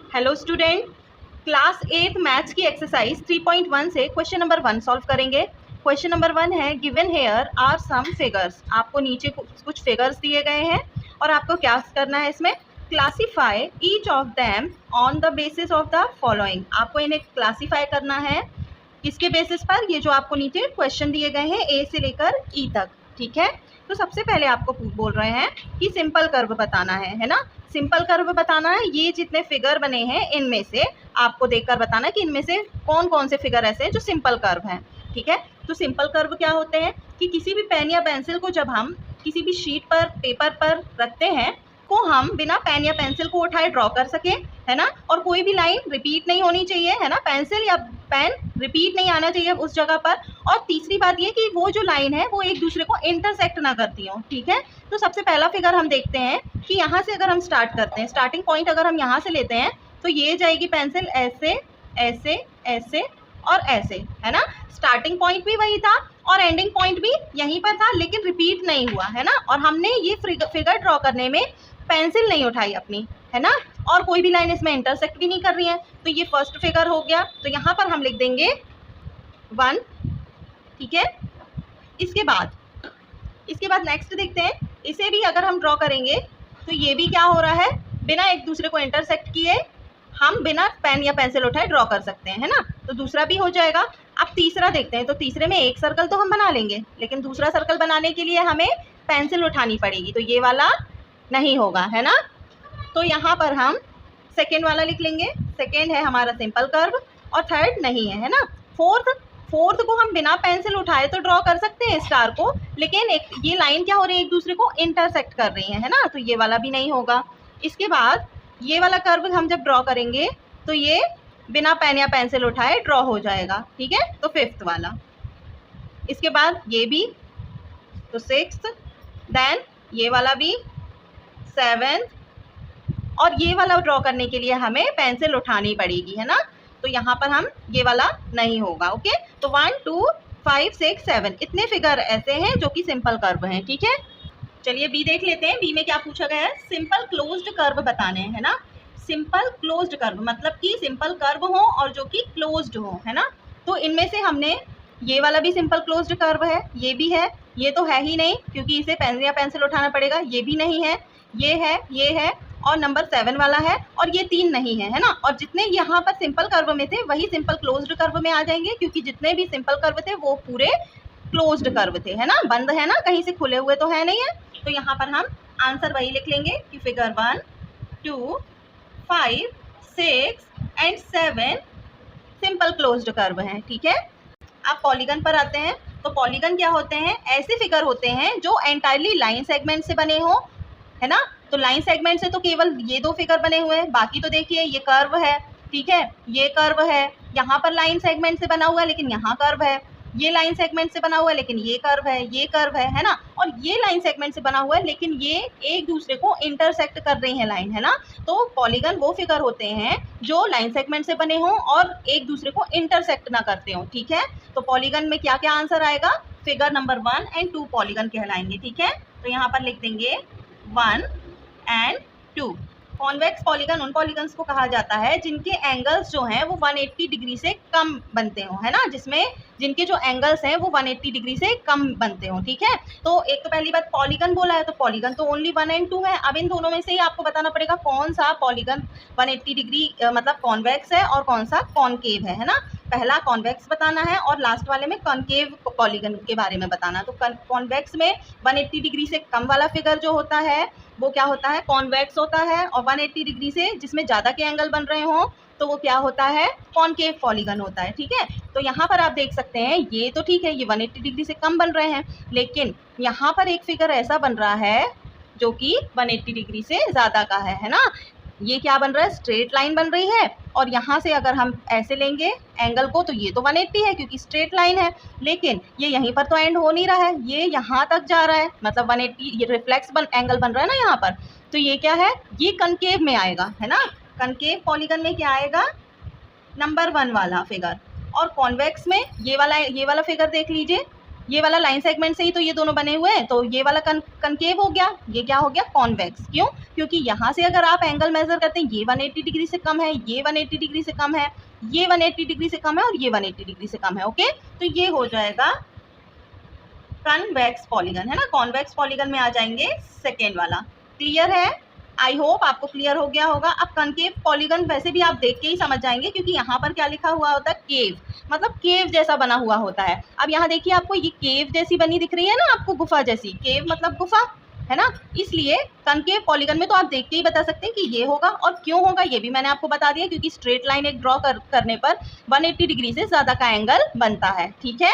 Hello student, class 8 maths की exercise 3.1 से question number 1 solve करेंगे। क्वेश्चन नंबर 1 है given here are some figures. आपको नीचे कुछ फिगर्स दिए गए हैं और आपको क्या करना है, इसमें classify each of them on the basis of the following. आपको इन्हें क्लासीफाई करना है किसके बेसिस पर, ये जो आपको नीचे क्वेश्चन दिए गए हैं ए से लेकर ई तक। ठीक है, तो सबसे पहले आपको बोल रहे हैं कि सिंपल कर्व बताना है ना। सिंपल कर्व बताना है, ये जितने फिगर बने हैं इनमें से आपको देखकर बताना है कि इनमें से कौन कौन से फिगर ऐसे हैं जो सिंपल कर्व हैं। ठीक है, तो सिंपल कर्व क्या होते हैं कि किसी भी पेन या पेंसिल को जब हम किसी भी शीट पर पेपर पर रखते हैं को हम बिना पेन या पेंसिल को उठाए ड्रॉ कर सके, है ना। और कोई भी लाइन रिपीट नहीं होनी चाहिए, है ना। पेंसिल या पेन रिपीट नहीं आना चाहिए उस जगह पर। और तीसरी बात ये कि वो जो लाइन है वो एक दूसरे को इंटरसेक्ट ना करती हो। ठीक है, तो सबसे पहला फिगर हम देखते हैं कि यहाँ से अगर हम स्टार्ट करते हैं, स्टार्टिंग पॉइंट अगर हम यहाँ से लेते हैं तो ये जाएगी पेंसिल ऐसे ऐसे ऐसे और ऐसे, है ना। स्टार्टिंग पॉइंट भी वही था और एंडिंग पॉइंट भी यहीं पर था, लेकिन रिपीट नहीं हुआ, है ना। और हमने ये फिगर ड्रॉ करने में पेंसिल नहीं उठाई अपनी, है ना। और कोई भी लाइन इसमें इंटरसेक्ट भी नहीं कर रही है, तो ये फर्स्ट फिगर हो गया। तो यहाँ पर हम लिख देंगे 1। ठीक है, इसके बाद नेक्स्ट देखते हैं। इसे भी अगर हम ड्रॉ करेंगे तो ये भी क्या हो रहा है, बिना एक दूसरे को इंटरसेक्ट किए हम बिना पेन या पेंसिल उठाए ड्रॉ कर सकते हैं, है ना। तो दूसरा भी हो जाएगा। अब तीसरा देखते हैं, तो तीसरे में एक सर्कल तो हम बना लेंगे, लेकिन दूसरा सर्कल बनाने के लिए हमें पेंसिल उठानी पड़ेगी, तो ये वाला नहीं होगा, है ना। तो यहाँ पर हम सेकेंड वाला लिख लेंगे। सेकेंड है हमारा सिंपल कर्व और थर्ड नहीं है ना। फोर्थ को हम बिना पेंसिल उठाए तो ड्रॉ कर सकते हैं स्टार को, लेकिन ये लाइन क्या हो रही है, एक दूसरे को इंटरसेक्ट कर रही है ना, तो ये वाला भी नहीं होगा। इसके बाद ये वाला कर्व हम जब ड्रॉ करेंगे तो ये बिना पेन या पेंसिल उठाए ड्रॉ हो जाएगा। ठीक है, तो फिफ्थ वाला। इसके बाद ये भी, तो सिक्स्थ, देन ये वाला भी, 7th, और ये वाला ड्रॉ करने के लिए हमें पेंसिल उठानी पड़ेगी, है ना। तो यहाँ पर हम ये वाला नहीं होगा। ओके, तो 1 2 5 6 7 इतने फिगर ऐसे हैं जो कि सिंपल कर्व हैं। ठीक है, चलिए बी देख लेते हैं। बी में क्या पूछा गया है, सिंपल क्लोज्ड कर्व बताने हैं, है ना। सिंपल क्लोज्ड कर्व मतलब कि सिंपल कर्व हो और जो कि क्लोज्ड हो, है ना। तो इनमें से हमने ये वाला भी सिंपल क्लोज्ड कर्व है, ये भी है, ये तो है ही नहीं क्योंकि इसे पेन या पेंसिल उठाना पड़ेगा, ये भी नहीं है, ये है और नंबर 7 वाला है, और ये 3 नहीं है ना। और जितने यहाँ पर सिंपल कर्व में थे वही सिंपल क्लोज्ड कर्व में आ जाएंगे, क्योंकि जितने भी सिंपल कर्व थे वो पूरे क्लोज्ड कर्व थे, है ना। बंद है ना, कहीं से खुले हुए तो है नहीं है। तो यहाँ पर हम आंसर वही लिख लेंगे कि figure 1 2 5 6 and 7 simple closed curve हैं। ठीक है, आप पॉलीगन पर आते हैं। तो पॉलीगन क्या होते हैं, ऐसे फिगर होते हैं जो एंटायरली लाइन सेगमेंट से बने हो, है ना। तो लाइन सेगमेंट से तो केवल ये 2 फिगर बने हुए हैं, बाकी तो देखिए ये कर्व है। ठीक है, ये कर्व है, यहाँ पर लाइन सेगमेंट से बना हुआ है लेकिन यहाँ कर्व है, ये लाइन सेगमेंट से बना हुआ है लेकिन ये कर्व है, ये कर्व है ना। और ये लाइन सेगमेंट से बना हुआ है लेकिन ये एक दूसरे को इंटरसेक्ट कर रही है लाइन, है ना। तो पॉलीगन वो फिगर होते हैं जो लाइन सेगमेंट से बने हों और एक दूसरे को इंटरसेक्ट ना करते हों। ठीक है, तो पॉलीगन में क्या क्या आंसर आएगा, फिगर नंबर 1 एंड 2 पॉलीगन कहलाएंगे। ठीक है, तो यहाँ पर लिख देंगे 1 एंड 2। कॉन्वेक्स पॉलीगन उन पॉलीगन्स को कहा जाता है जिनके एंगल्स जो हैं वो 180 डिग्री से कम बनते हो, है ना। जिनके जो एंगल्स हैं वो 180 डिग्री से कम बनते हो। ठीक है, तो एक तो पहली बात पॉलीगन बोला है, तो पॉलीगन तो ओनली 1 एंड 2 है। अब इन दोनों में से ही आपको बताना पड़ेगा कौन सा पॉलीगन 180 डिग्री मतलब कॉन्वेक्स है और कौन सा कॉनकेव है ना। पहला कॉन्वेक्स बताना है और लास्ट वाले में कॉनकेव पॉलीगन के बारे में बताना। तो कॉन्वेक्स में 180 डिग्री से कम वाला फिगर जो होता है वो क्या होता है, कॉन्वेक्स होता है। और 180 डिग्री से जिसमें ज़्यादा के एंगल बन रहे हों तो वो क्या होता है, कॉनकेव पॉलीगन होता है। ठीक है, तो यहाँ पर आप देख सकते हैं ये तो ठीक है, ये 180 डिग्री से कम बन रहे हैं, लेकिन यहाँ पर एक फिगर ऐसा बन रहा है जो कि 180 डिग्री से ज़्यादा का है ना। ये क्या बन रहा है, स्ट्रेट लाइन बन रही है, और यहाँ से अगर हम ऐसे लेंगे एंगल को तो ये तो 180 है क्योंकि स्ट्रेट लाइन है, लेकिन ये यहीं पर तो एंड हो नहीं रहा है, ये यहाँ तक जा रहा है, मतलब 180 ये रिफ्लेक्स एंगल बन रहा है ना यहाँ पर। तो ये क्या है, ये कनकेव में आएगा, है ना। कनकेव पॉलीगन में क्या आएगा, नंबर 1 वाला फिगर। और कॉन्वेक्स में ये वाला फिगर देख लीजिए, ये वाला लाइन सेगमेंट से ही तो ये दोनों बने हुए हैं, तो ये वाला कनकेव हो गया, ये क्या हो गया कॉन्वेक्स। क्यों? क्योंकि यहाँ से अगर आप एंगल मेजर करते हैं, ये 180 डिग्री से कम है, ये 180 डिग्री से कम है, ये 180 डिग्री से कम है और ये 180 डिग्री से कम है। ओके, तो ये हो जाएगा कन्वेक्स पॉलीगन, है ना। कॉन्वेक्स पॉलीगन में आ जाएंगे सेकेंड वाला। क्लियर है? आई होप आपको क्लियर हो गया होगा। अब कनकेव पॉलीगन वैसे भी आप देख के ही समझ जाएंगे, क्योंकि यहाँ पर क्या लिखा हुआ होता है, केव, मतलब केव जैसा बना हुआ होता है। अब यहाँ देखिए आपको ये केव जैसी बनी दिख रही है ना आपको, गुफा जैसी, केव मतलब गुफा, है ना। इसलिए कनकेव पॉलीगन में तो आप देख के ही बता सकते हैं कि ये होगा, और क्यों होगा ये भी मैंने आपको बता दिया, क्योंकि स्ट्रेट लाइन एक ड्रॉ करने पर 180 डिग्री से ज़्यादा का एंगल बनता है। ठीक है।